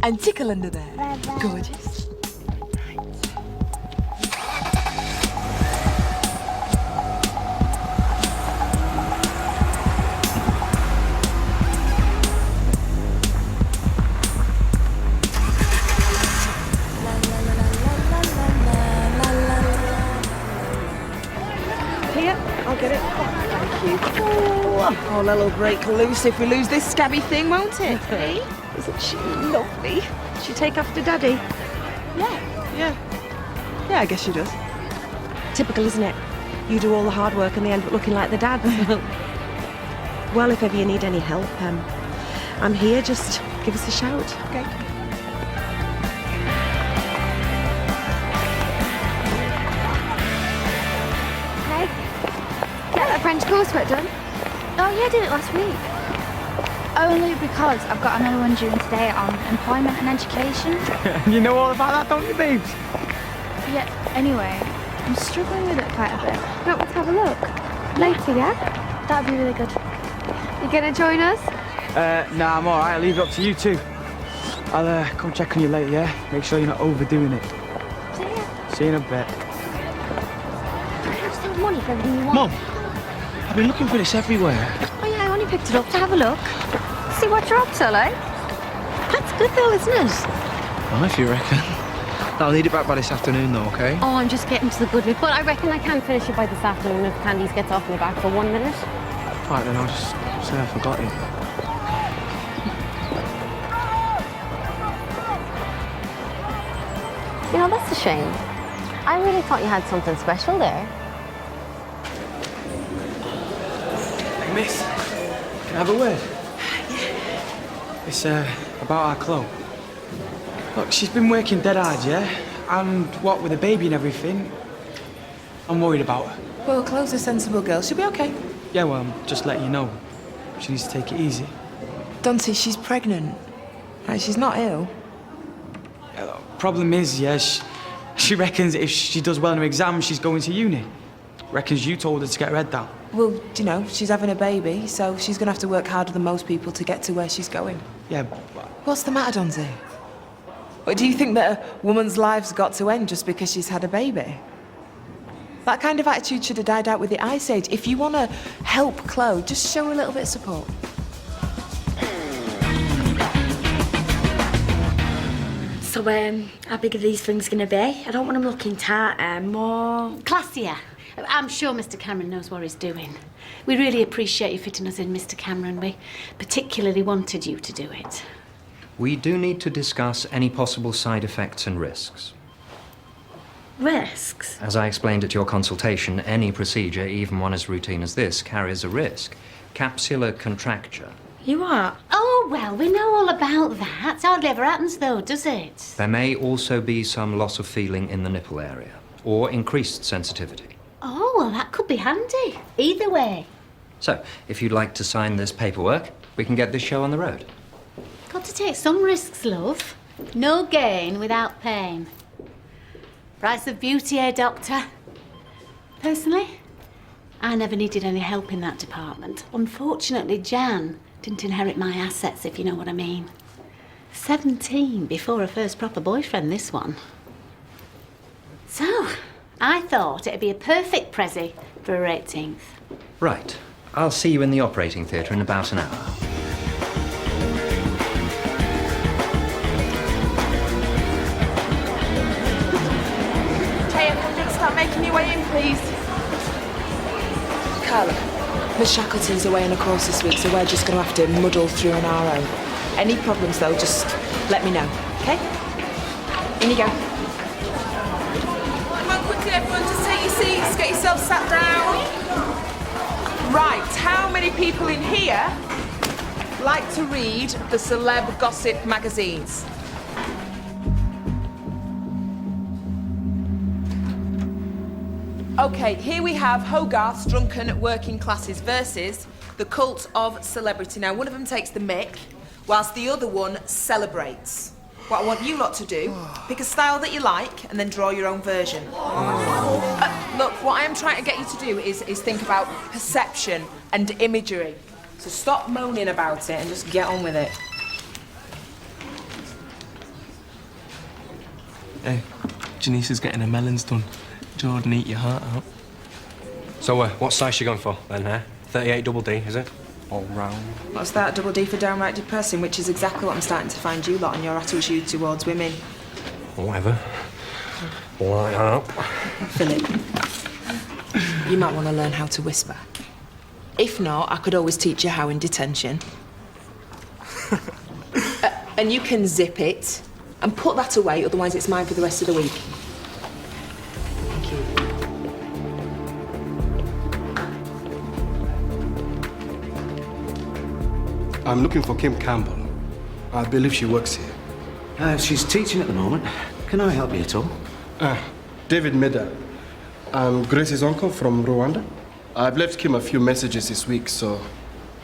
And tickle under there. Gorgeous. Here, I'll get it. Thank you. Oh, Lel'll break loose if we lose this scabby thing, won't it? Hey? Isn't she lovely? Does she take after Daddy? Yeah, I guess she does. Typical, isn't it? You do all the hard work and they end up looking like the dad. Well, if ever you need any help, I'm here. Just give us a shout, okay? French coursework done? Oh yeah, I did it last week. Only because I've got another one due today on employment and education. You know all about that, don't you, babes? Yeah, anyway, I'm struggling with it quite a bit. You want me to have a look? Later, yeah? That'd be really good. You gonna join us? Nah, I'm alright. I'll leave it up to you two. I'll come check on you later, yeah? Make sure you're not overdoing it. See ya. See you in a bit. I have some money for everything you want. Mum, I've been looking for this everywhere. Oh yeah, I only picked it up to have a look. See what you're up to, like. That's good though, isn't it? Well, if you reckon. I'll need it back by this afternoon though, okay? Oh, I'm just getting to the good bit, but I reckon I can finish it by this afternoon if Candice gets off me back for 1 minute. Right, then I'll just say I forgot it. You know, that's a shame. I really thought you had something special there. Hey, miss, can I have a word? It's about our Chloe. Look, she's been working dead hard, yeah? And what, with the baby and everything, I'm worried about her. Well, Chloe's a sensible girl. She'll be okay. Yeah, well, I'm just letting you know. She needs to take it easy. Dante, she's pregnant. Right, she's not ill. Yeah, the problem is, yeah, she reckons if she does well in her exams, she's going to uni. Reckons you told her to get her head down. Well, you know, she's having a baby, so she's going to have to work harder than most people to get to where she's going. Yeah, What's the matter, Dante? Or do you think that a woman's life's got to end just because she's had a baby? That kind of attitude should have died out with the Ice Age. If you want to help Chloe, just show her a little bit of support. So, how big are these things going to be? I don't want them looking tight, more... Classier. I'm sure Mr. Cameron knows what he's doing. We really appreciate you fitting us in, Mr. Cameron. We particularly wanted you to do it. We do need to discuss any possible side effects and risks. Risks? As I explained at your consultation, any procedure, even one as routine as this, carries a risk. Capsular contracture. You are? Oh, well, we know all about that. It hardly ever happens, though, does it? There may also be some loss of feeling in the nipple area, or increased sensitivity. Oh, well, that could be handy. Either way. So, if you'd like to sign this paperwork, we can get this show on the road. Got to take some risks, love. No gain without pain. Price of beauty, eh, Doctor? Personally, I never needed any help in that department. Unfortunately, Jan didn't inherit my assets, if you know what I mean. 17 before her first proper boyfriend, this one. So, I thought it'd be a perfect prezi for her 18th. Right. I'll see you in the operating theatre in about an hour. Start making your way in, please. Carla, Miss Shackleton's away on a course this week, so we're just going to have to muddle through on our own. Any problems, though, just let me know, OK? In you go. Come on, quickly, everyone, just take your seats, get yourself sat down. Right, how many people in here like to read the celeb gossip magazines? OK, here we have Hogarth's Drunken Working Classes versus the Cult of Celebrity. Now, one of them takes the mick, whilst the other one celebrates. What I want you lot to do, pick a style that you like and then draw your own version. Look, what I am trying to get you to do is think about perception and imagery. So stop moaning about it and just get on with it. Hey, Janice is getting her melons done. Jordan, eat your heart out. So, what size you going for then, huh? 38 double D, is it? All round. What's that? Double D for downright depressing, which is exactly what I'm starting to find you lot and your attitude towards women. Whatever. Light up. Philip, you might want to learn how to whisper. If not, I could always teach you how in detention. And you can zip it and put that away, otherwise it's mine for the rest of the week. Thank you. I'm looking for Kim Campbell. I believe she works here. She's teaching at the moment. Can I help you at all? David Meda. I'm Grace's uncle from Rwanda. I've left Kim a few messages this week, so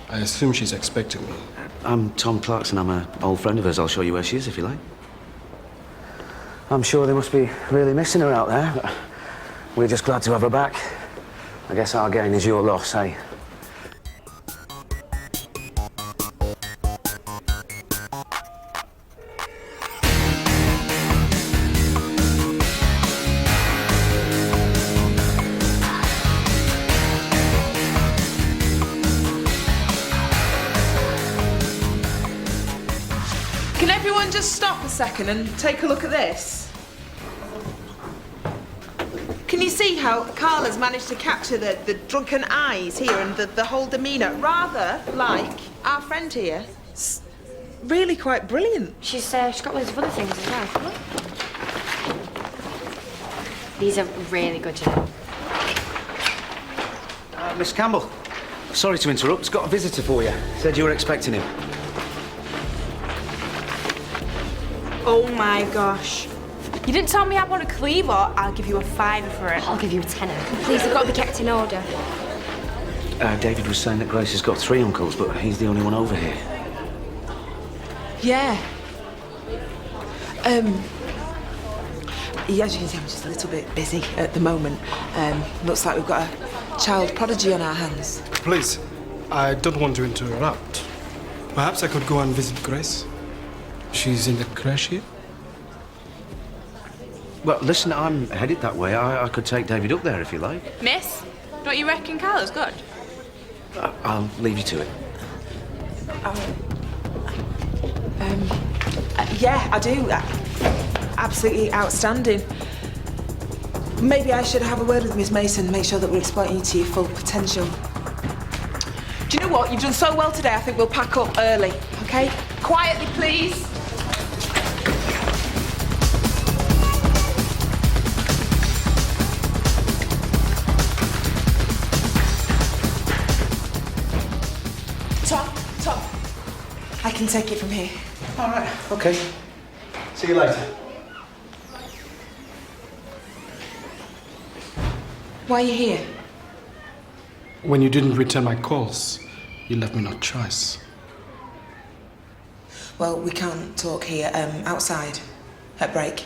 I assume she's expecting me. I'm Tom Clarkson. I'm an old friend of hers. I'll show you where she is if you like. I'm sure they must be really missing her out there, but we're just glad to have her back. I guess our gain is your loss, eh? Can everyone just stop a second and take a look at this? Can you see how Carla's managed to capture the drunken eyes here and the whole demeanour? Rather like our friend here. It's really quite brilliant. She's got loads of other things as well. These are really good, you know. Miss Campbell, sorry to interrupt. Got a visitor for you. Said you were expecting him. Oh my gosh. You didn't tell me I want a cleaver. I'll give you a £5 for it. I'll give you a tenner. Please, they've got to be kept in order. David was saying that Grace has got 3 uncles, but he's the only one over here. Yeah. Yeah, as you can see, I'm just a little bit busy at the moment. Looks like we've got a child prodigy on our hands. Please, I don't want to interrupt. Perhaps I could go and visit Grace. She's in the crash here. Well, listen, I'm headed that way. I could take David up there if you like. Miss, don't you reckon Carla's good? I'll leave you to it. Yeah, I do. Absolutely outstanding. Maybe I should have a word with Miss Mason, make sure that we're exploiting you to your full potential. Do you know what? You've done so well today, I think we'll pack up early, okay? Quietly, please. Tom, I can take it from here. All right, OK. See you later. Why are you here? When you didn't return my calls, you left me no choice. Well, we can't talk here. Outside. At break.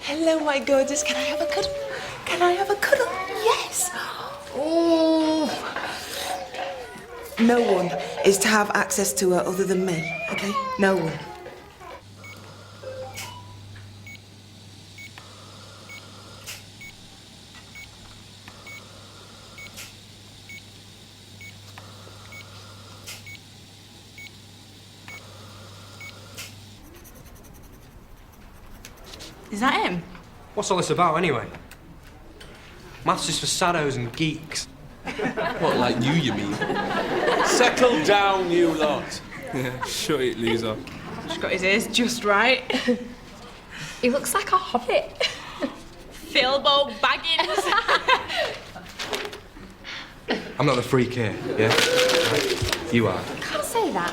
Hello, my gorgeous. Can I have a cuddle? Can I have a cuddle? Yes. Oh. No one is to have access to her other than me, okay? No one. Is that him? What's all this about, anyway? Maths is for saddos and geeks. What, like you mean? Settle down, you lot. Yeah, shut it, loser. She's got his ears just right. He looks like a hobbit. Philbo Baggins. I'm not the freak here, yeah? Right? You are. Can't say that.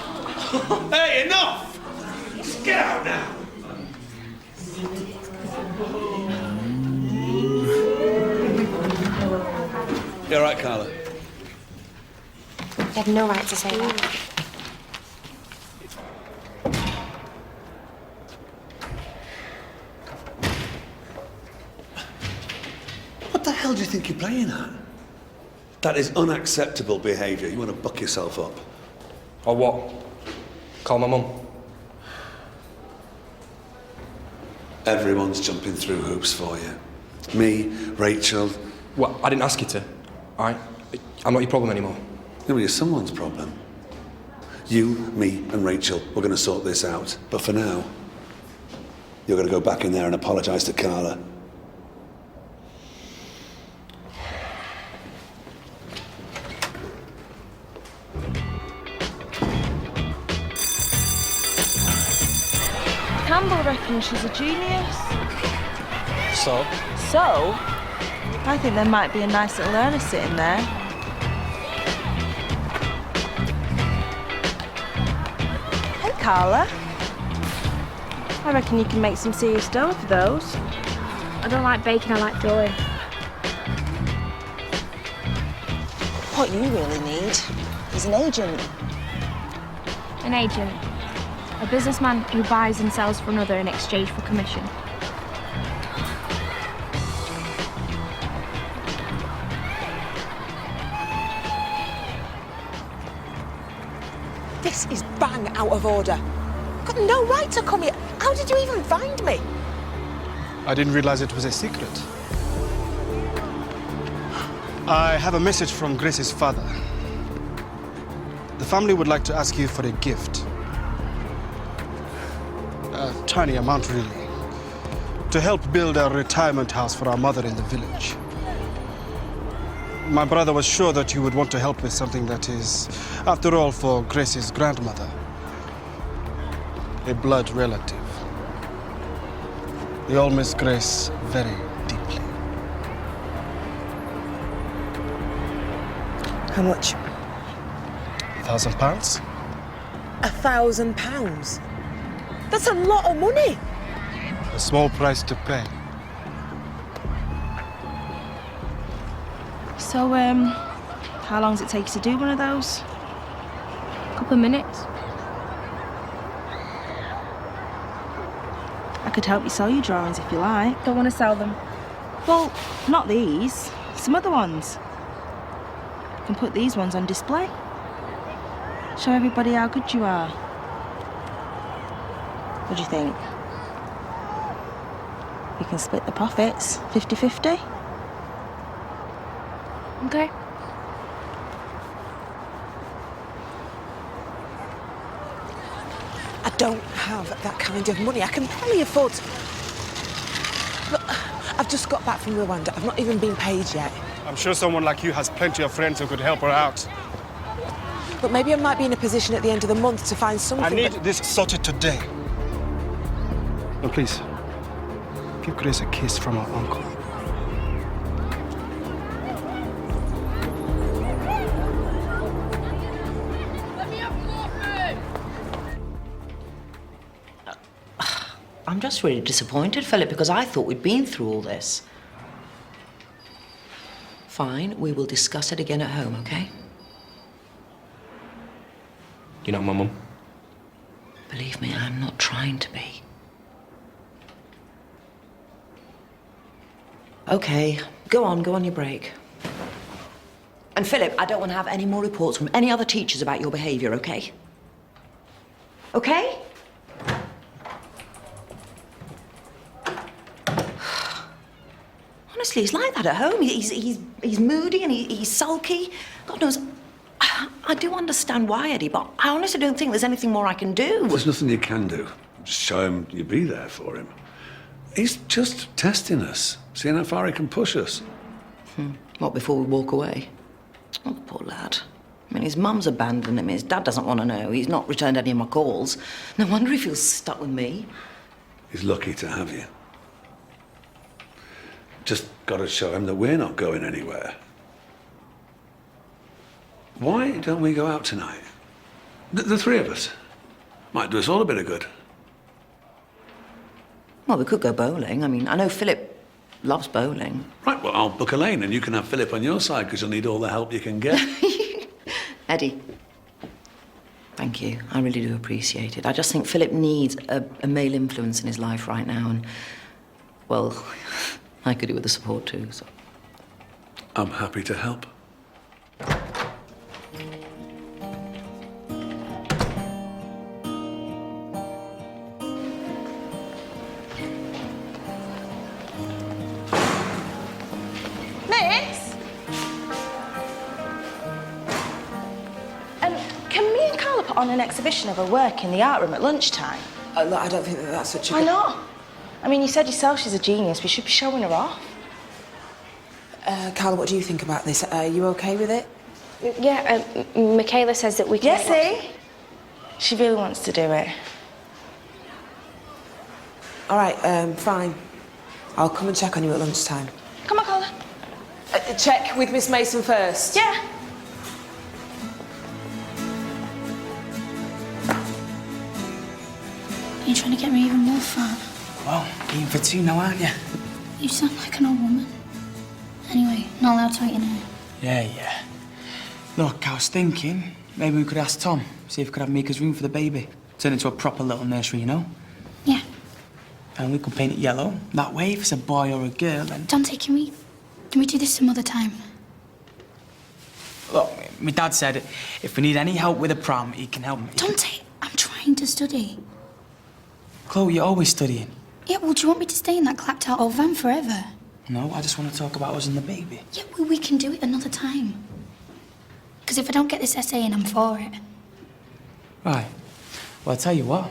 Hey, enough! Just get out now. You all right, Carla? You have no right to say that. think you're playing at? That is unacceptable behaviour. You want to buck yourself up. Or what? Call my mum. Everyone's jumping through hoops for you. Me, Rachel. Well, I didn't ask you to, all right? I'm not your problem anymore. Yeah, well, you're someone's problem. You, me, and Rachel, we're going to sort this out. But for now, you're going to go back in there and apologise to Carla. Campbell reckons she's a genius. So? So, I think there might be a nice little earner sitting there. Hey, Carla. I reckon you can make some serious dough for those. I don't like baking, I like drawing. What you really need is an agent. An agent. A businessman who buys and sells for another in exchange for commission. This is bang out of order. I've got no right to come here. How did you even find me? I didn't realize it was a secret. I have a message from Grace's father. The family would like to ask you for a gift. A tiny amount, really, to help build a retirement house for our mother in the village. My brother was sure that you would want to help with something that is, after all, for Grace's grandmother. A blood relative. We all miss Grace very deeply. How much? £1,000? £1,000? That's a lot of money. A small price to pay. So, how long does it take you to do one of those? A couple of minutes. I could help you sell your drawings if you like. Don't want to sell them. Well, not these. Some other ones. You can put these ones on display. Show everybody how good you are. What do you think? We can split the profits, 50-50. Okay. I don't have that kind of money. I can barely afford to... Look, I've just got back from Rwanda. I've not even been paid yet. I'm sure someone like you has plenty of friends who could help her out. But maybe I might be in a position at the end of the month to find something. I need this sorted today. No, please, give Grace a kiss from her uncle. I'm just really disappointed, Philip, because I thought we'd been through all this. Fine, we will discuss it again at home, okay? You're not my mum? Believe me, I'm not trying to be. Okay, go on your break. And Philip, I don't want to have any more reports from any other teachers about your behaviour, okay? Okay? Honestly, he's like that at home. He's moody and he's sulky. God knows, I do understand why, Eddie, but I honestly don't think there's anything more I can do. There's nothing you can do. Just show him you'll be there for him. He's just testing us, seeing how far he can push us. What, before we walk away? Oh, poor lad. I mean, his mum's abandoned him. His dad doesn't want to know. He's not returned any of my calls. No wonder he feels stuck with me. He's lucky to have you. Just got to show him that we're not going anywhere. Why don't we go out tonight? The three of us. Might do us all a bit of good. Well, we could go bowling. I mean, I know Philip loves bowling. Right, well, I'll book a lane and you can have Philip on your side because you'll need all the help you can get. Eddie, thank you. I really do appreciate it. I just think Philip needs a male influence in his life right now and, well, I could do with the support too, so. I'm happy to help. Miss? Can me and Carla put on an exhibition of her work in the art room at lunchtime? Look, I don't think that's such a Why not? I mean, you said yourself she's a genius. We should be showing her off. Carla, what do you think about this? Are you okay with it? Yeah, Michaela says that we can... Yes, see? She really wants to do it. All right, fine. I'll come and check on you at lunchtime. Come on, Carla. Check with Miss Mason first. Yeah. You're trying to get me even more fat. Well, eating for two now, aren't you? You sound like an old woman. Anyway, not allowed to eat in here. Yeah. Look, I was thinking maybe we could ask Tom, see if we could have Mika's room for the baby. Turn it into a proper little nursery, you know? Yeah. And we could paint it yellow. That way, if it's a boy or a girl, then... Dante, can we do this some other time? Look, my dad said if we need any help with a pram, he can help me. Dante, I'm trying to study. Chloe, you're always studying. Yeah, well, do you want me to stay in that clapped-out old van forever? No, I just want to talk about us and the baby. Yeah, well, we can do it another time. Because if I don't get this essay in, I'm for it. Right. Well, I'll tell you what.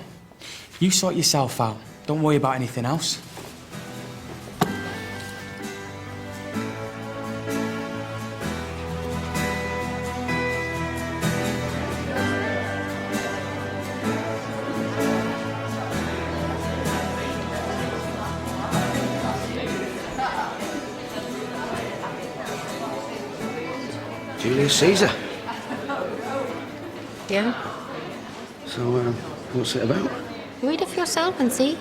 You sort yourself out. Don't worry about anything else. Julius Caesar. Yeah? So, what's it about? Read it for yourself and see.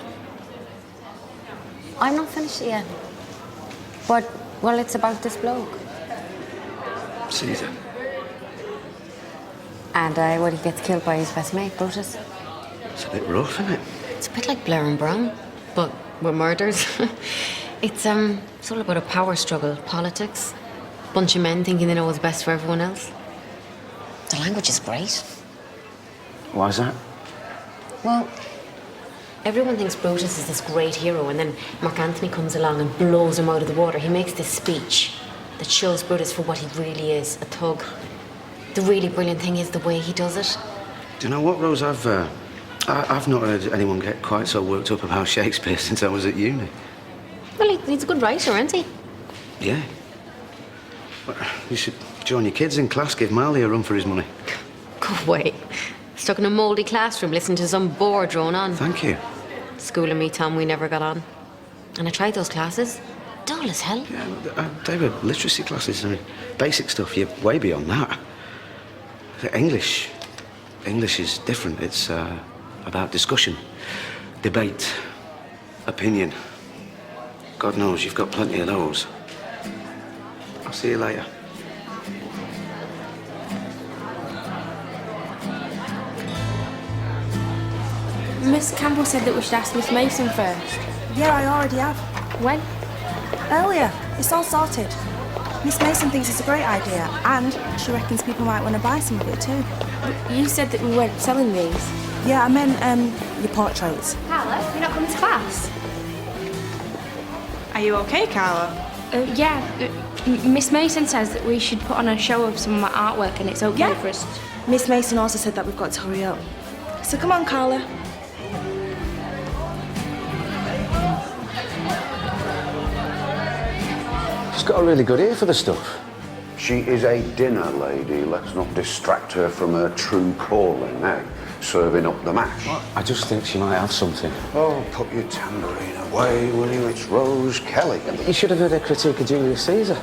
I'm not finished yet. But, well, it's about this bloke. Caesar. And, he gets killed by his best mate, Brutus. It's a bit rough, isn't it? It's a bit like Blair and Brown, but with murders. It's all about a power struggle, politics. Bunch of men thinking they know what's best for everyone else. The language is great. Why's that? Well, everyone thinks Brutus is this great hero, and then Mark Antony comes along and blows him out of the water. He makes this speech that shows Brutus for what he really is, a thug. The really brilliant thing is the way he does it. Do you know what, Rose? I've not heard anyone get quite so worked up about Shakespeare since I was at uni. Well, he's a good writer, isn't he? Yeah. Well, you should join your kids in class, give Marley a run for his money. Go away. Stuck in a mouldy classroom listening to some bore drone on. Thank you. School and me, Tom, we never got on. And I tried those classes. Dull as hell. Yeah, they were literacy classes. I mean, basic stuff. You're way beyond that. English is different. It's about discussion, debate, opinion. God knows you've got plenty of those. I'll see you later. Miss Campbell said that we should ask Miss Mason first. Yeah, I already have. When? Earlier. It's all sorted. Miss Mason thinks it's a great idea, and she reckons people might want to buy some of it too. You said that we weren't selling these. Yeah, I meant your portraits. Carla, you're not coming to class? Are you okay, Carla? Yeah. Miss Mason says that we should put on a show of some of my artwork, and it's okay for us. Miss Mason also said that we've got to hurry up. So come on, Carla. She's got a really good ear for the stuff. She is a dinner lady. Let's not distract her from her true calling, eh? Serving up the mash. I just think she might have something. Oh, put your tambourine away, will you? It's Rose Kelly. You should have heard her critique of Julius Caesar.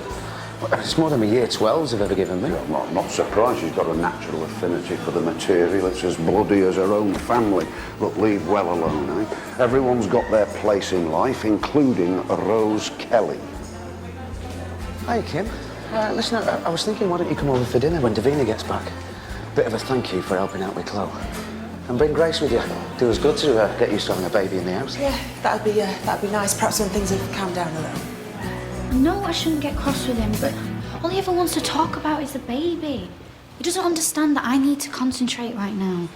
It's more than my year 12s have ever given me. I'm not surprised she's got a natural affinity for the material. It's as bloody as her own family. Look, leave well alone, eh? Everyone's got their place in life, including Rose Kelly. Hey, Kim. Listen, I was thinking, why don't you come over for dinner when Davina gets back? Bit of a thank you for helping out with Chloe. And bring Grace with you. Do us good to get used to having a baby in the house. Yeah, that'd be nice. Perhaps when things have calmed down a little. No, I shouldn't get cross with him, but All he ever wants to talk about is the baby. He doesn't understand that I need to concentrate right now.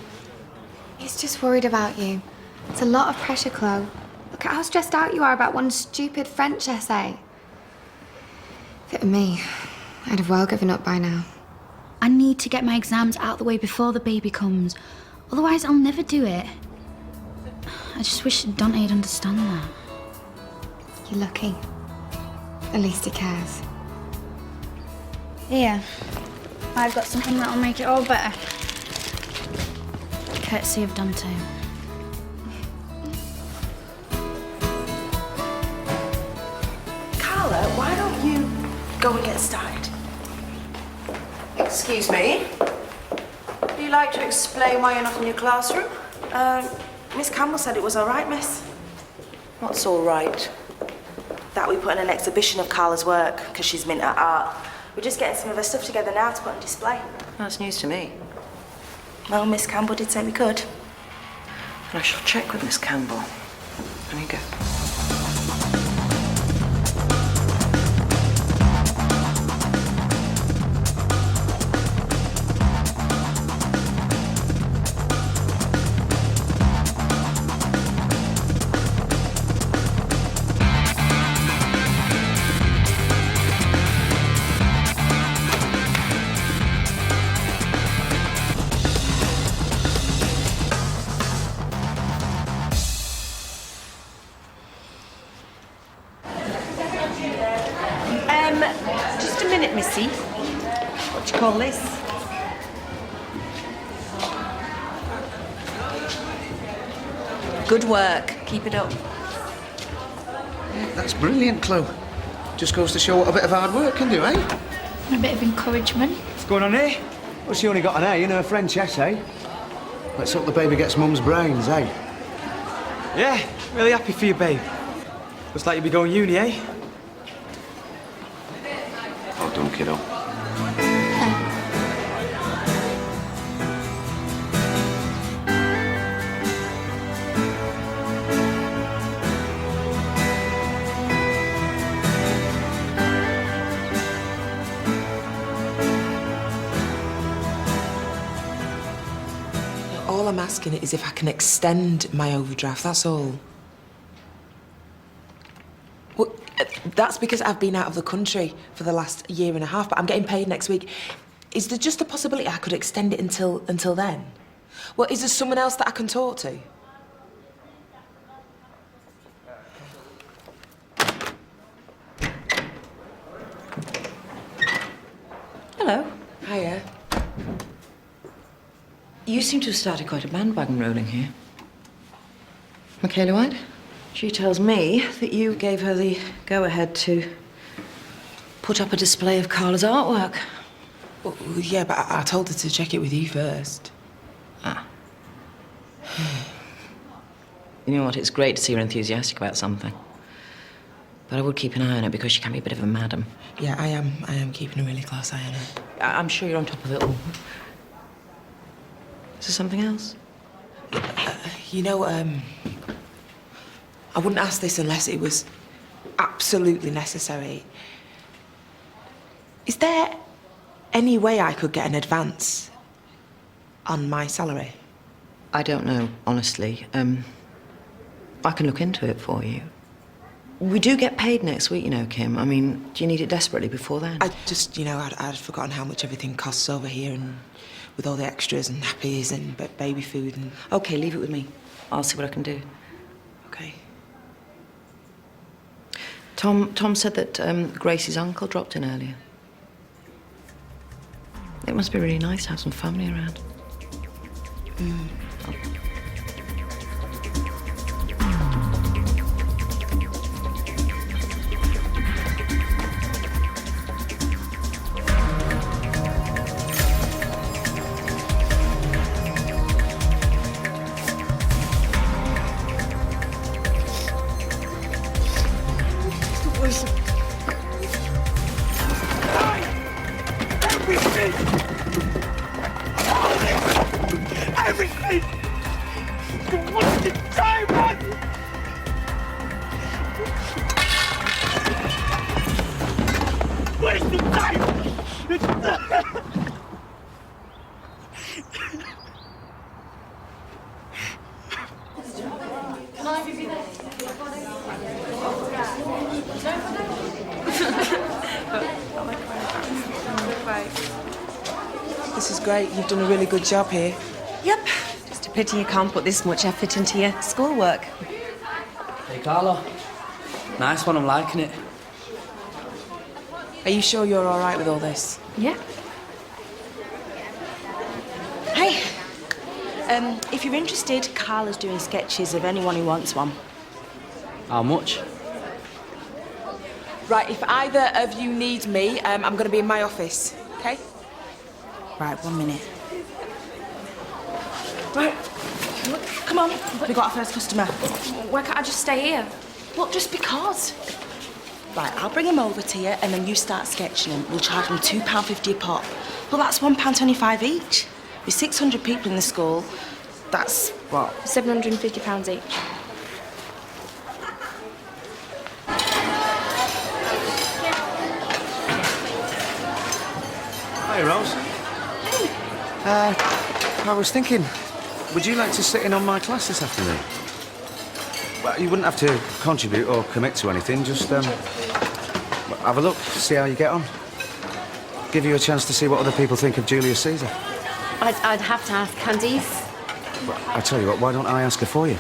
He's just worried about you. It's a lot of pressure, Chloe. Look at how stressed out you are about one stupid French essay. If it were me, I'd have well given up by now. I need to get my exams out of the way before the baby comes. Otherwise, I'll never do it. I just wish Dante'd understand that. You're lucky. At least he cares. Here. I've got something that'll make it all better. Courtesy of Dante. Carla, why don't you go and get started? Excuse me. Would you like to explain why you're not in your classroom? Miss Campbell said it was all right, miss. What's all right? That we put in an exhibition of Carla's work, because she's mint at art. We're just getting some of her stuff together now to put on display. That's news to me. Well, Miss Campbell did say we could. And I shall check with Miss Campbell. There you go. Just a minute, missy. What do you call this? Good work. Keep it up. That's brilliant, Chloe. Just goes to show what a bit of hard work can do, eh? And a bit of encouragement. What's going on here? Well, she only got an A in her French essay. Let's hope the baby gets mum's brains, eh? Yeah, really happy for you, babe. Looks like you'll be going uni, eh? Oh, done, kiddo. All I'm asking is if I can extend my overdraft, that's all. Well, that's because I've been out of the country for the last year and a half, but I'm getting paid next week. Is there just a possibility I could extend it until then? Well, is there someone else that I can talk to? Hello. Hiya. You seem to have started quite a bandwagon rolling here. Michaela White? She tells me that you gave her the go-ahead to put up a display of Carla's artwork. Well, yeah, but I told her to check it with you first. Ah. You know what? It's great to see her enthusiastic about something. But I would keep an eye on her because she can be a bit of a madam. Yeah, I am keeping a really close eye on her. I'm sure you're on top of it all. Is there something else? You know, I wouldn't ask this unless it was absolutely necessary. Is there any way I could get an advance on my salary? I don't know, honestly. I can look into it for you. We do get paid next week, you know, Kim. I mean, do you need it desperately before then? I just, you know, I'd forgotten how much everything costs over here, and with all the extras and nappies and baby food and... OK, leave it with me. I'll see what I can do. OK. Tom said that Gracie's uncle dropped in earlier. It must be really nice to have some family around. Mm. Everything! You wasted time on you! Wasted time! This is great. You've done a really good job here. Yep. Just a pity you can't put this much effort into your schoolwork. Hey, Carlo. Nice one, I'm liking it. Are you sure you're all right with all this? Yeah. Hey, if you're interested, Carla's doing sketches of anyone who wants one. How much? Right, if either of you need me, I'm going to be in my office, OK? Right, 1 minute. Right, come on, we got our first customer. Why can't I just stay here? Well, just because. Right, I'll bring him over to you and then you start sketching him. We'll charge them £2.50 a pop. Well, that's £1.25 each. With 600 people in the school, that's what? £750 each. Hi, Rose. I was thinking, would you like to sit in on my class this afternoon? Well, you wouldn't have to contribute or commit to anything, just have a look, see how you get on. Give you a chance to see what other people think of Julius Caesar. I'd have to ask Candice. Well, I tell you what, why don't I ask her for you?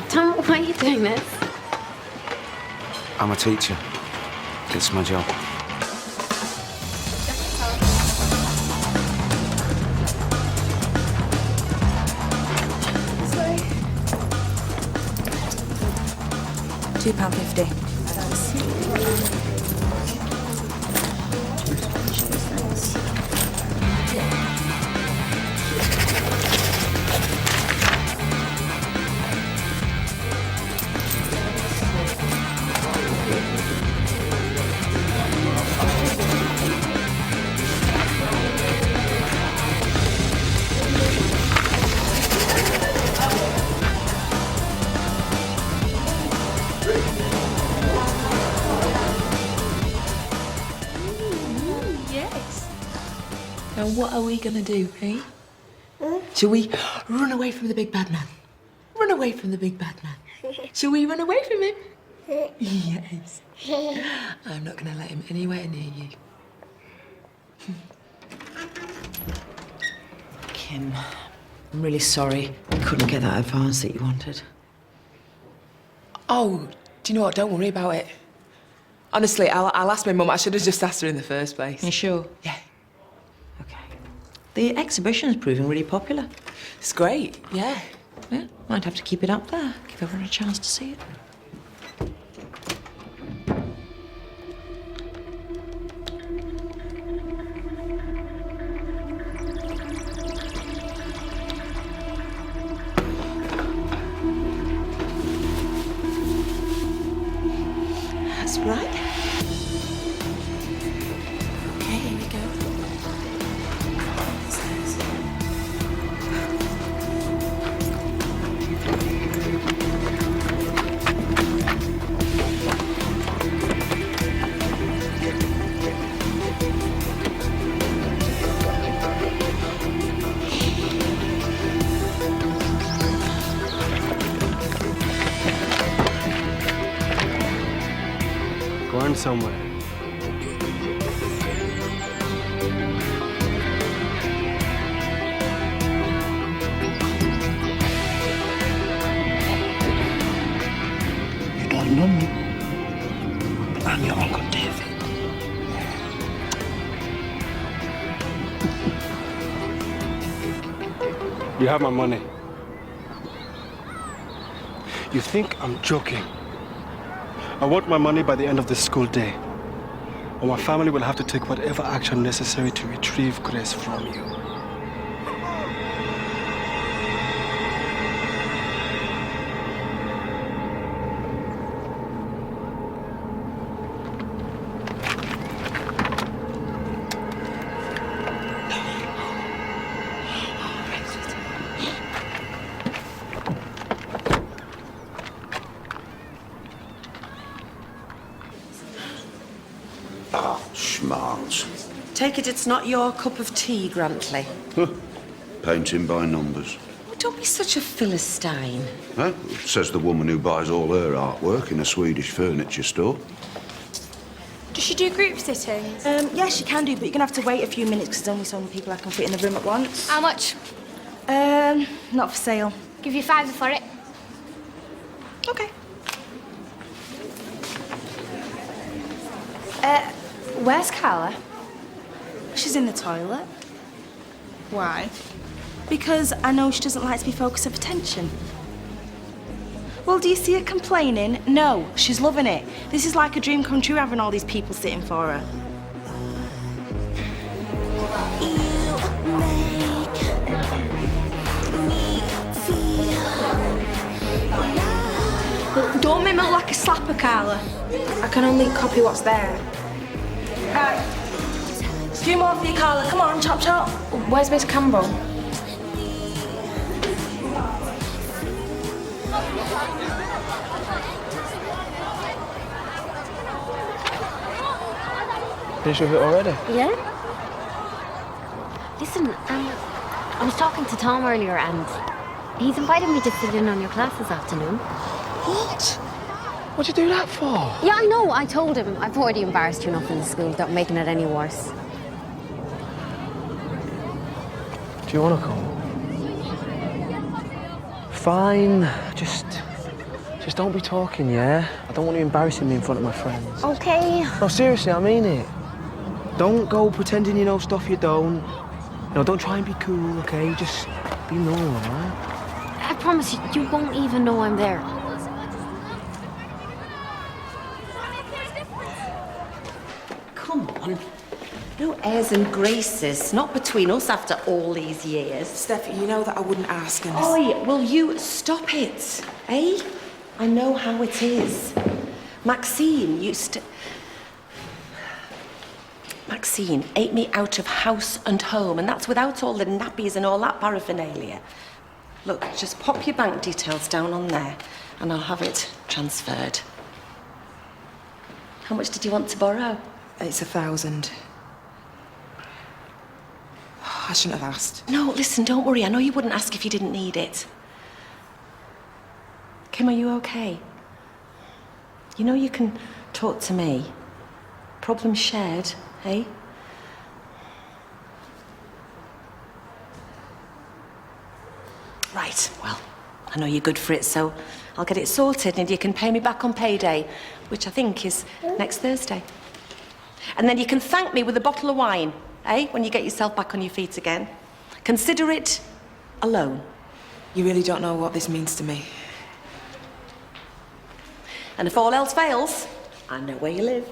Tom, why are you doing this? I'm a teacher. It's my job. £2.50. Now, what are we going to do, eh? Shall we run away from the big bad man? Run away from the big bad man. Shall we run away from him? Yes. I'm not going to let him anywhere near you. Kim, I'm really sorry I couldn't get that advance that you wanted. Oh, do you know what? Don't worry about it. Honestly, I'll ask my mum. I should have just asked her in the first place. You sure? Yeah. The exhibition is proving really popular. It's great, yeah. Yeah, might have to keep it up there. Give everyone a chance to see it. That's right. Okay, here we go. Going somewhere. You don't know me, but I'm your Uncle David. You have my money. You think I'm joking? I want my money by the end of the school day, or my family will have to take whatever action necessary to retrieve Grace from you. Ah, schmarts. Take it it's not your cup of tea, Grantley. Painting by numbers. Don't be such a Philistine. Huh? Says the woman who buys all her artwork in a Swedish furniture store. Does she do group sittings? Yeah, she can do, but you're gonna have to wait a few minutes because there's only so many people I can fit in the room at once. How much? Not for sale. Give you £5 for it. Okay. Where's Carla? She's in the toilet. Why? Because I know she doesn't like to be focus of attention. Well, do you see her complaining? No, she's loving it. This is like a dream come true having all these people sitting for her. Don't make me look like a slapper, Carla. I can only copy what's there. Right. A few more for you, Carla. Come on, chop chop. Where's Miss Campbell? Finished with it already? Yeah? Listen, I was talking to Tom earlier and he's invited me to sit in on your class this afternoon. What? What'd you do that for? Yeah, I know. I told him. I've already embarrassed you enough in the school without making it any worse. Do you want to come? Fine. Just don't be talking, yeah? I don't want you embarrassing me in front of my friends. Okay. No, seriously, I mean it. Don't go pretending you know stuff you don't. No, don't try and be cool, okay? Just be normal, right? I promise you, you won't even know I'm there. Come on. No airs and graces. Not between us after all these years. Steffi, you know that I wouldn't ask and... Oi, will you stop it, eh? I know how it is. Maxine ate me out of house and home, and that's without all the nappies and all that paraphernalia. Look, just pop your bank details down on there, and I'll have it transferred. How much did you want to borrow? It's 1,000. I shouldn't have asked. No, listen, don't worry. I know you wouldn't ask if you didn't need it. Kim, are you okay? You know you can talk to me. Problem shared, eh? Right, well, I know you're good for it, so I'll get it sorted and you can pay me back on payday, which I think is next Thursday. And then you can thank me with a bottle of wine, eh, when you get yourself back on your feet again. Consider it a loan. You really don't know what this means to me. And if all else fails, I know where you live.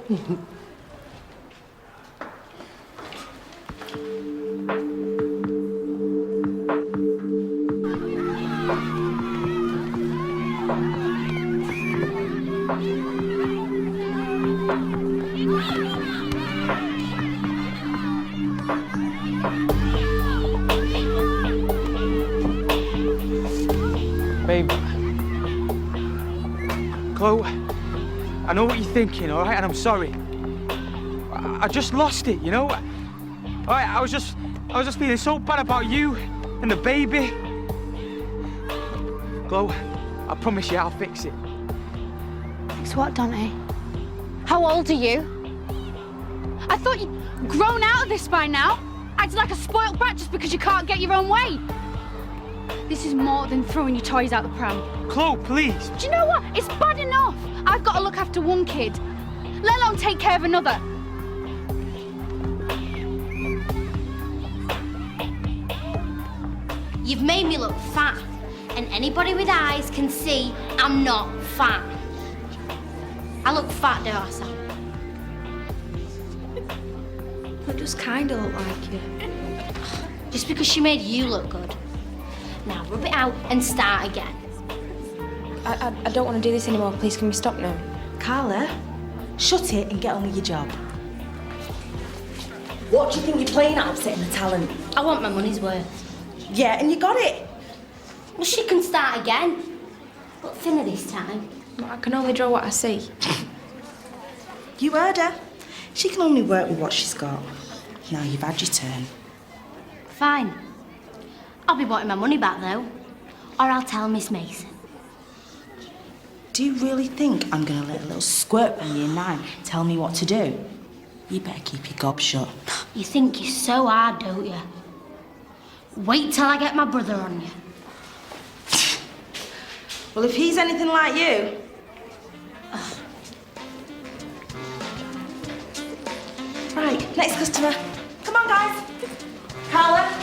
Babe. Chloe, I know what you're thinking, all right? And I'm sorry. I just lost it, you know? All right, I was just feeling so bad about you and the baby. Chloe, I promise you I'll fix it. Fix what, Dante? How old are you? I thought you'd grown out of this by now. Acting like a spoiled brat just because you can't get your own way. This is more than throwing your toys out the pram. Chloe, please. Do you know what? It's bad enough. I've got to look after one kid, let alone take care of another. You've made me look fat, and anybody with eyes can see I'm not fat. I look fat, do I, Sam? It does kind of look like you. Just because she made you look good. Now rub it out and start again. I don't want to do this anymore. Please, can we stop now? Carla, shut it and get on with your job. What do you think you're playing at upsetting the talent? I want my money's worth. Yeah, and you got it. Well, she can start again, but thinner this time. I can only draw what I see. You heard her. She can only work with what she's got. Now you've had your turn. Fine. I'll be wanting my money back, though. Or I'll tell Miss Mason. Do you really think I'm going to let a little squirt from year 9 tell me what to do? You better keep your gob shut. You think you're so hard, don't you? Wait till I get my brother on you. Well, if he's anything like you... Right, next customer. Come on, guys. Carla.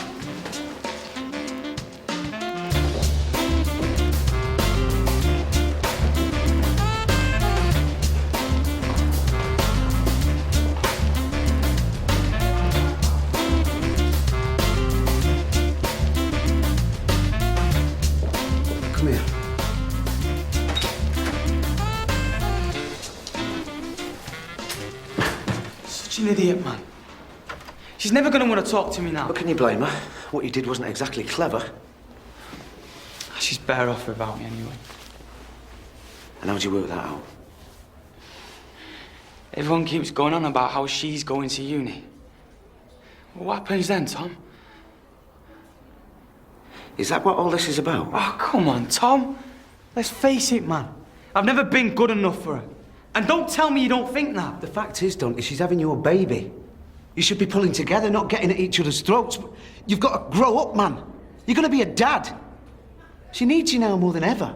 Come here. Such an idiot, man. She's never going to want to talk to me now. But can you blame her? What you did wasn't exactly clever. She's better off without me anyway. And how'd you work that out? Everyone keeps going on about how she's going to uni. Well, what happens then, Tom? Is that what all this is about? Oh, come on, Tom. Let's face it, man. I've never been good enough for her. And don't tell me you don't think that. The fact is, Dante, she's having your baby. You should be pulling together, not getting at each other's throats. You've got to grow up, man. You're going to be a dad. She needs you now more than ever.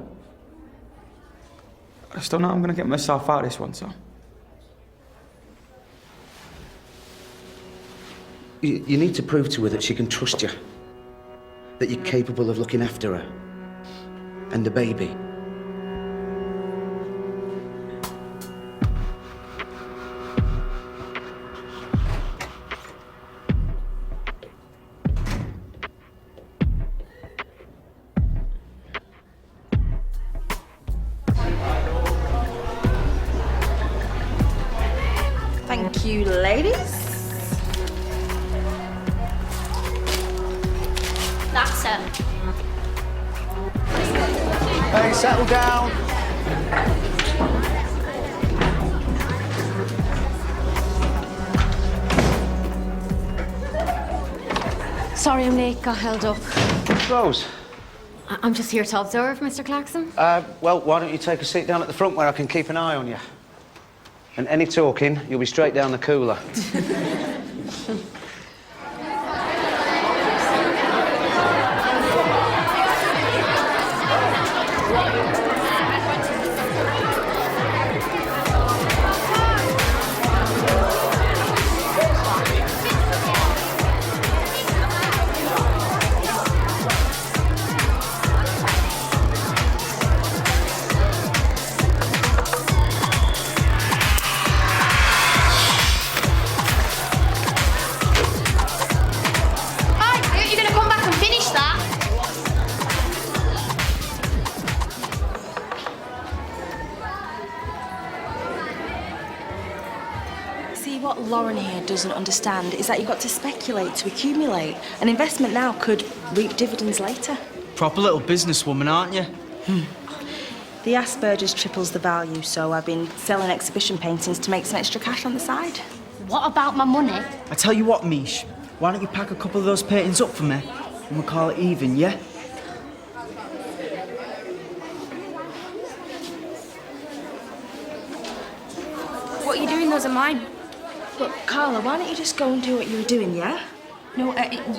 I just don't know how I'm going to get myself out of this one, Tom. You need to prove to her that she can trust you. That you're capable of looking after her. And the baby. Thank you, ladies. That's it. Hey, settle down. Sorry I'm late, got held up. Rose. I'm just here to observe, Mr. Clarkson. Well, why don't you take a seat down at the front where I can keep an eye on you? And any talking, you'll be straight down the cooler. What Lauren here doesn't understand is that you've got to speculate to accumulate. An investment now could reap dividends later. Proper little businesswoman, aren't you? The Asperger's triples the value, so I've been selling exhibition paintings to make some extra cash on the side. What about my money? I tell you what, Mish, why don't you pack a couple of those paintings up for me and we'll call it even, yeah? What are you doing? Those are mine. Look, Carla, why don't you just go and do what you were doing, yeah? No,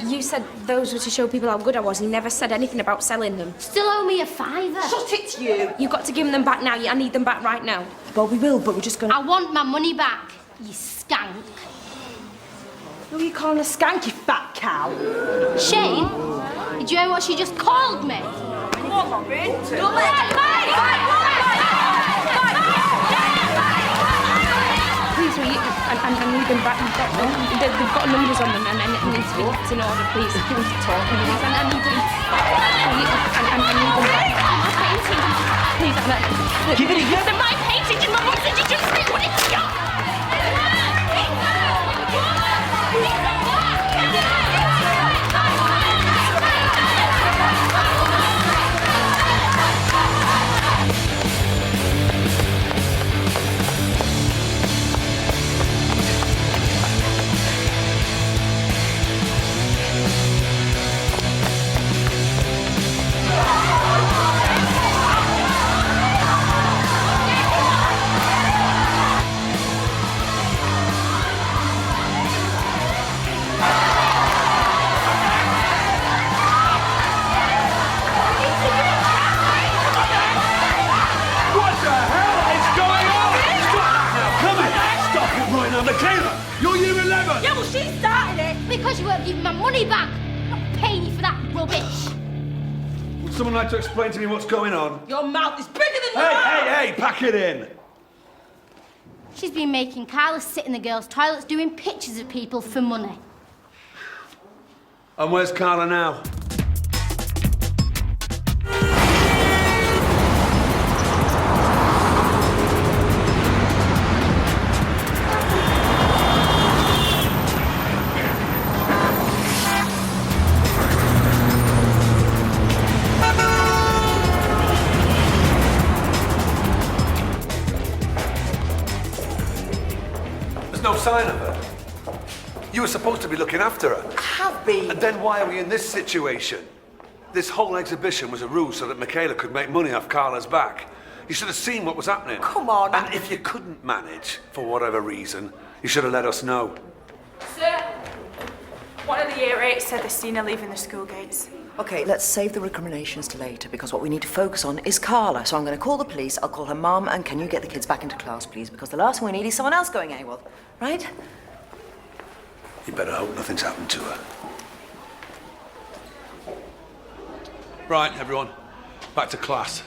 you said those were to show people how good I was. You never said anything about selling them. Still owe me a fiver. Shut it, you! You've got to give them back now. I need them back right now. Well, we will, but we're just gonna... I want my money back, you skank. Who are you calling a skank, you fat cow? Shane, did you hear what she just called me? Come on, Robin. Please, will you... I need them back. They've got numbers on them and it needs to be kept in order, please. I need to talk. Please, I need them... I need them back. My painting. Please, Anna. Give it a go. They're my painting and my mum said you just take what it's got. for that rubbish. Would someone like to explain to me what's going on? Your mouth is bigger than Hey, pack it in! She's been making Carla sit in the girls' toilets doing pictures of people for money. And where's Carla now? There's no sign of her. You were supposed to be looking after her. I have been. And then why are we in this situation? This whole exhibition was a ruse so that Michaela could make money off Carla's back. You should have seen what was happening. Come on. And if you couldn't manage, for whatever reason, you should have let us know. Sir, one of the year 8s said they've seen her leaving the school gates. OK, let's save the recriminations to later, because what we need to focus on is Carla. So I'm going to call the police, I'll call her mum, and can you get the kids back into class, please? Because the last thing we need is someone else going AWOL, right? You better hope nothing's happened to her. Right, everyone. Back to class.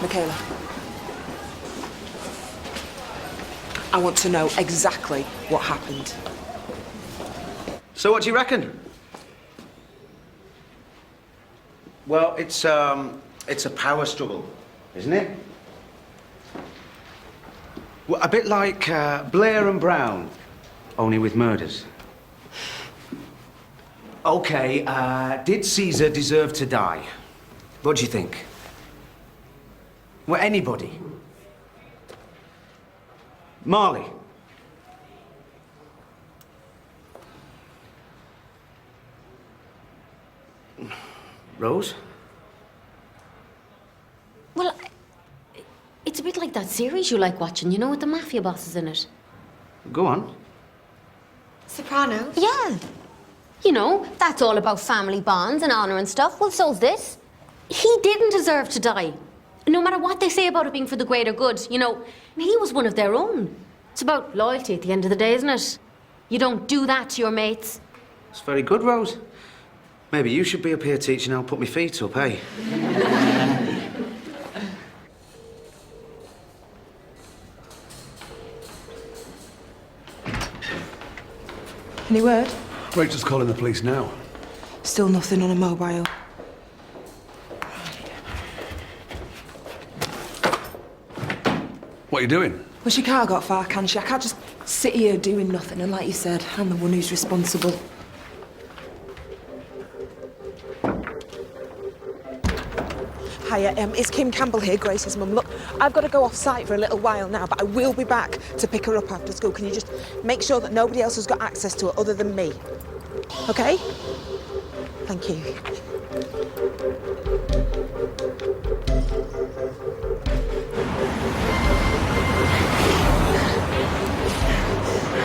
Michaela. I want to know exactly what happened. So what do you reckon? Well, it's a power struggle, isn't it? Well, a bit like Blair and Brown, only with murders. Okay, did Caesar deserve to die? What do you think? Well, anybody? Marley? Rose? Well, it's a bit like that series you like watching, you know, with the mafia bosses in it. Go on. Sopranos? Yeah. You know, that's all about family bonds and honour and stuff. Well, so's this. He didn't deserve to die. No matter what they say about it being for the greater good, you know, he was one of their own. It's about loyalty at the end of the day, isn't it? You don't do that to your mates. It's very good, Rose. Maybe you should be up here teaching how to put my feet up, eh? Any word? Rachel's calling the police now. Still nothing on a mobile. What are you doing? Well, she can't got far, can she? I can't just sit here doing nothing, and like you said, I'm the one who's responsible. Hiya, it's Kim Campbell here, Grace's mum. Look, I've got to go off-site for a little while now, but I will be back to pick her up after school. Can you just make sure that nobody else has got access to her other than me? OK? Thank you.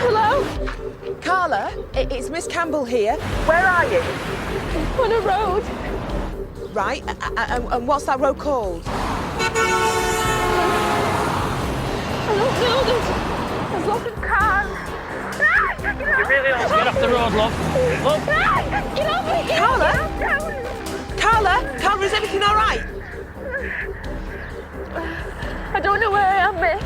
Hello? Carla, it's Miss Campbell here. Where are you? On a road. Right, and what's that road called? I don't know, there's lots of cars. You really ought to get off the road, love. Look. Get off me! Carla? Carla, is everything all right? I don't know where I am, miss.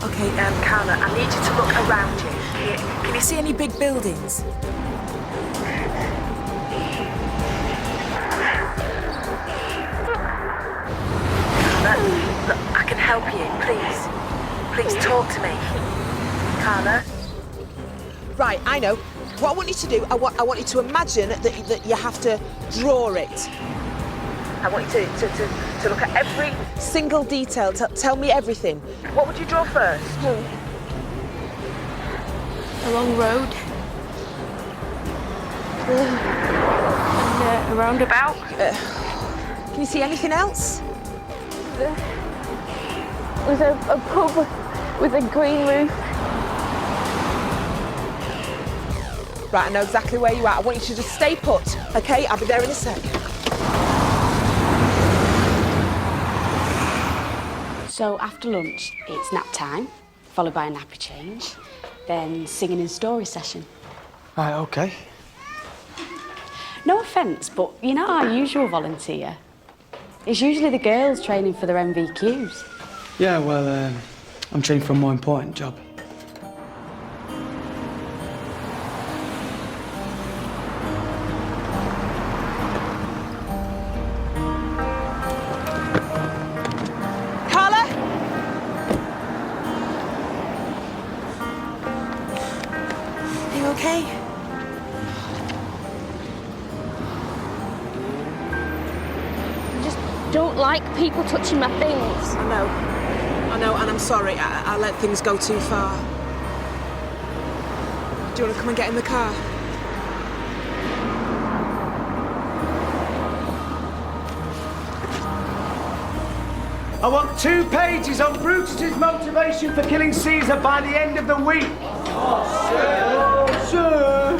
OK, Carla, I need you to look around you. Can you see any big buildings? Look, I can help you, please. Please talk to me. Carla? Right, I know. What I want you to do, I want you to imagine that you have to draw it. I want you to look at every single detail. Tell me everything. What would you draw first? A long road. And a roundabout. Can you see anything else? With a pub with a green roof. Right, I know exactly where you are. I want you to just stay put, OK? I'll be there in a sec. So after lunch, it's nap time, followed by a nappy change, then singing and story session. Right, OK. No offence, but you're not our usual volunteer. It's usually the girls training for their MVQs. Yeah, well, I'm training for a more important job. Carla? Are you okay? I just don't like people touching my things. I know, and I'm sorry. I let things go too far. Do you want to come and get in the car? I want 2 pages on Brutus's motivation for killing Caesar by the end of the week. Oh, sir. Oh, sir.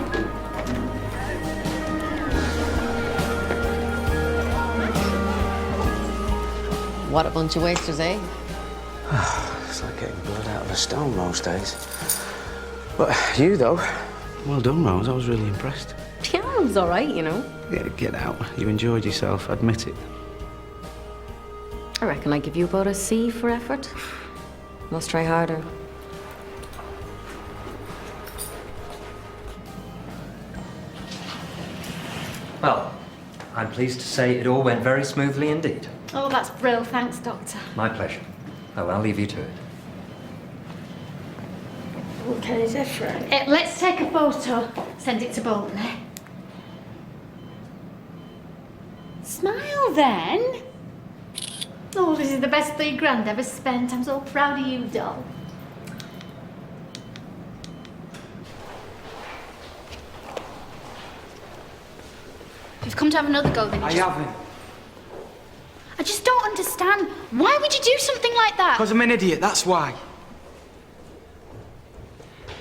What a bunch of wasters, eh? It's like getting blood out of a stone most days. But you, though, well done, Rose. I was really impressed. Yeah, it was all right, you know. Yeah, get out. You enjoyed yourself, admit it. I reckon I give you about a C for effort. Must try harder. Well, I'm pleased to say it all went very smoothly indeed. Oh, that's brilliant. Thanks, Doctor. My pleasure. Oh, I'll leave you to it. Okay, different. Let's take a photo. Send it to Bolton. Smile then. Oh, this is the best £3 ever spent. I'm so proud of you, doll. You've come to have another go, then? I haven't. I just don't understand. Why would you do something like that? Because I'm an idiot, that's why.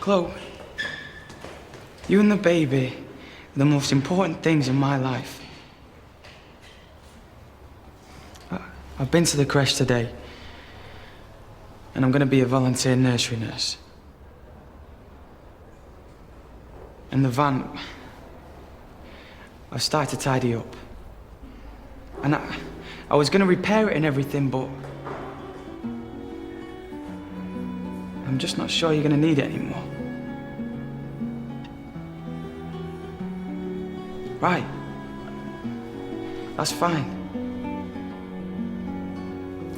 Chloe, you and the baby are the most important things in my life. I've been to the creche today, and I'm going to be a volunteer nursery nurse. And the van, I've started to tidy up. And I was going to repair it and everything, but I'm just not sure you're going to need it anymore. Right. That's fine.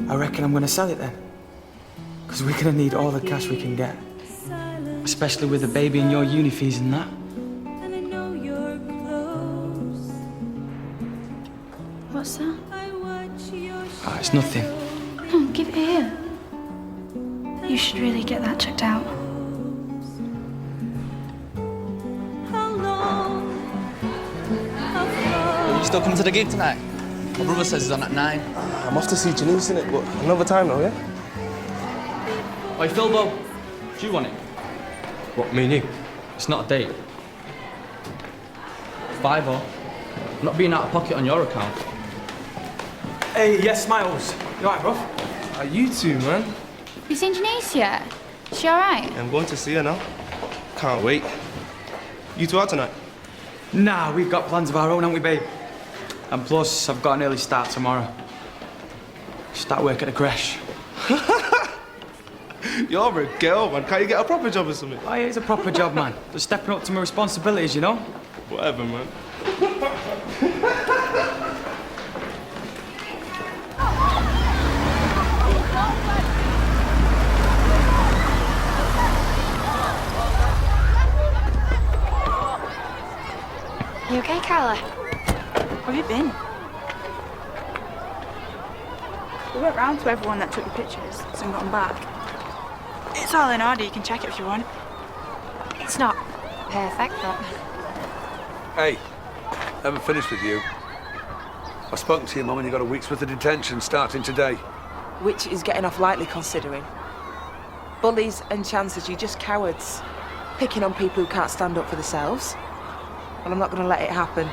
I reckon I'm going to sell it then. Because we're going to need all the cash we can get. Especially with the baby and your uni fees and that. What's that? Ah, it's nothing. Oh, give it here. You should really get that checked out. Are you still coming to the gig tonight? My brother says he's on at 9. I'm off to see Janice in it, but another time though, yeah? Oi, Philbo, do you want it? What, me and you? It's not a date. $5. I'm not being out of pocket on your account. Hey, yes, Miles. You alright, bro? Are you two, man? Have you seen Janice yet? Is she alright? I'm going to see her now. Can't wait. You two out tonight? Nah, we've got plans of our own, haven't we, babe? And plus, I've got an early start tomorrow. Start work at the creche. You're a girl, man. Can't you get a proper job or something? Oh, yeah, it's a proper job, man. Just stepping up to my responsibilities, you know? Whatever, man. You okay, Carla? Where have you been? We went round to everyone that took the pictures, so got them back. It's all in order, you can check it if you want. It's not perfect, but... Hey, haven't finished with you. I've spoken to your mum and you got a week's worth of detention starting today. Which is getting off lightly, considering. Bullies and chances, you're just cowards. Picking on people who can't stand up for themselves. Well, I'm not going to let it happen.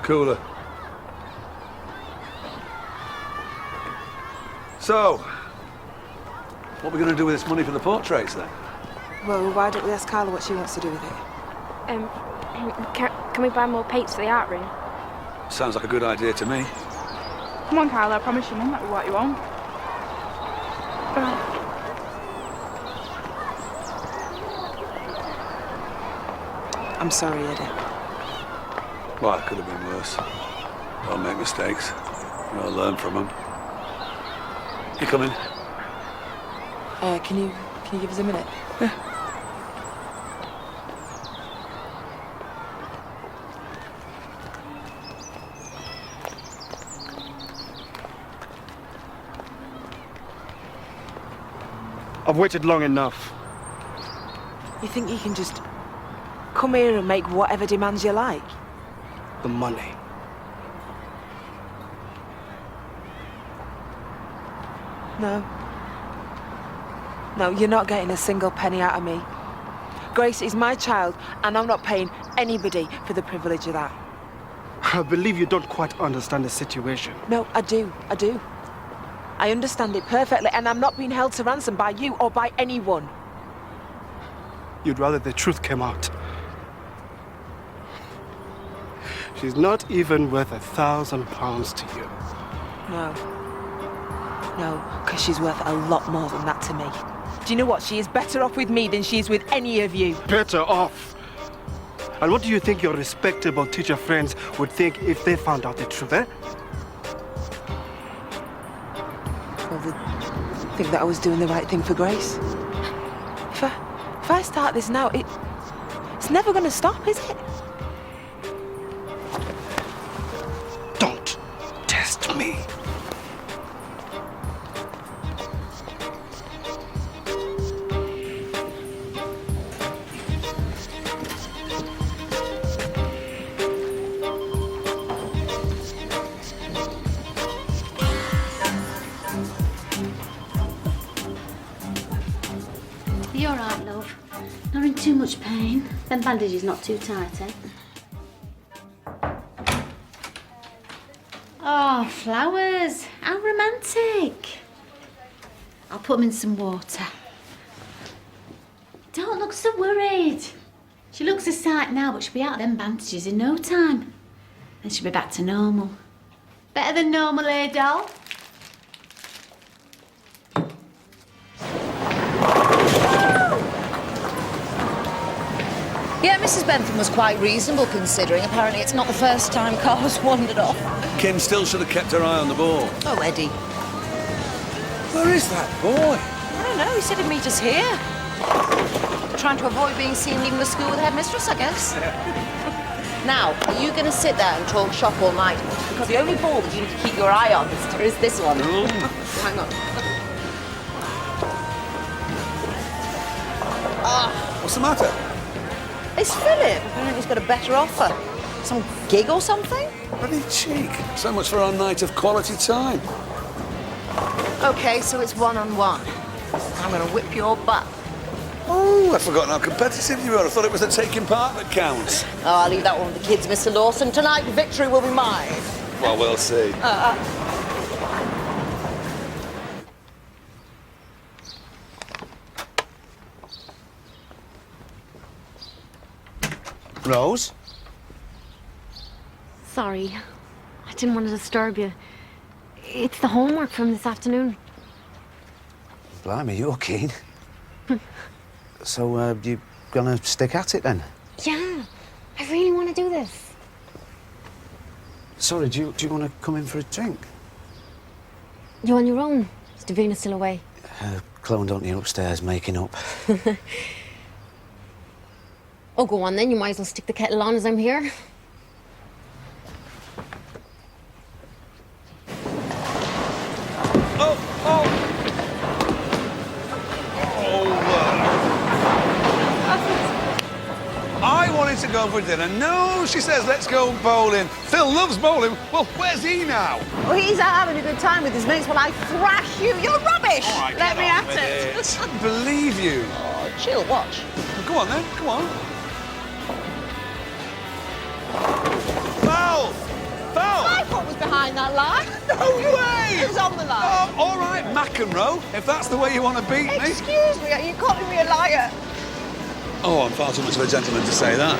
Cooler. So, What are we going to do with this money for the portraits, then? Well, why don't we ask Carla what she wants to do with it? Can we buy more paints for the art room? Sounds like a good idea to me. Come on, Carla, I promise you, Mum, that will what you want. I'm sorry, Eddie. Well, it could have been worse. I'll make mistakes. I'll learn from them. You coming? Can you give us a minute? I've waited long enough. You think you can just come here and make whatever demands you like? The money. No. No, you're not getting a single penny out of me. Grace is my child, and I'm not paying anybody for the privilege of that. I believe you don't quite understand the situation. No, I do. I understand it perfectly, and I'm not being held to ransom by you or by anyone. You'd rather the truth came out. She's not even worth £1,000 to you. No, because she's worth a lot more than that to me. Do you know what? She is better off with me than she is with any of you. Better off? And what do you think your respectable teacher friends would think if they found out the truth, eh? Well, they think that I was doing the right thing for Grace. If I start this now, it's never going to stop, is it? Don't test me. You're all right, love. Not in too much pain. Them bandages not too tight, eh? Oh, flowers. How romantic. I'll put them in some water. Don't look so worried. She looks a sight now, but she'll be out of them bandages in no time. Then she'll be back to normal. Better than normal, eh, doll? Yeah, Mrs. Bentham was quite reasonable considering. Apparently it's not the first time Carla's wandered off. Kim still should have kept her eye on the ball. Oh, Eddie. Where is that boy? I don't know, he said he'd meet us here. Trying to avoid being seen leaving the school with the headmistress, I guess. Now, are you going to sit there and talk shop all night? Because the only ball that you need to keep your eye on, mister, is this one. Hang on. What's the matter? It's Philip. Apparently he's got a better offer. Some gig or something? Bloody cheek. So much for our night of quality time. OK, so it's one-on-one. I'm going to whip your butt. Oh, I'd forgotten how competitive you were. I thought it was the taking part that counts. Oh, I'll leave that one with the kids, Mr. Lawson. Tonight, victory will be mine. Well, we'll see. Rose? Sorry. I didn't want to disturb you. It's the homework from this afternoon. Blimey, you're keen. So, you gonna stick at it then? Yeah, I really want to do this. Sorry, do you want to come in for a drink? You on your own? Is Davina still away? Chloe and Auntie are upstairs making up. Oh, go on then. You might as well stick the kettle on as I'm here. I wanted to go for dinner. No, she says, let's go bowling. Phil loves bowling. Well, where's he now? Well, he's out having a good time with his mates while I thrash you. You're rubbish. All right, Let me get on at with it. it. I believe you. Oh, chill, watch. Well, go on then, come on. Foul! foul! My foot was behind that line. No way! It was on the line. Oh, all right, McEnroe, if that's the way you want to beat me. Excuse me, are you calling me a liar? Oh, I'm far too much of a gentleman to say that.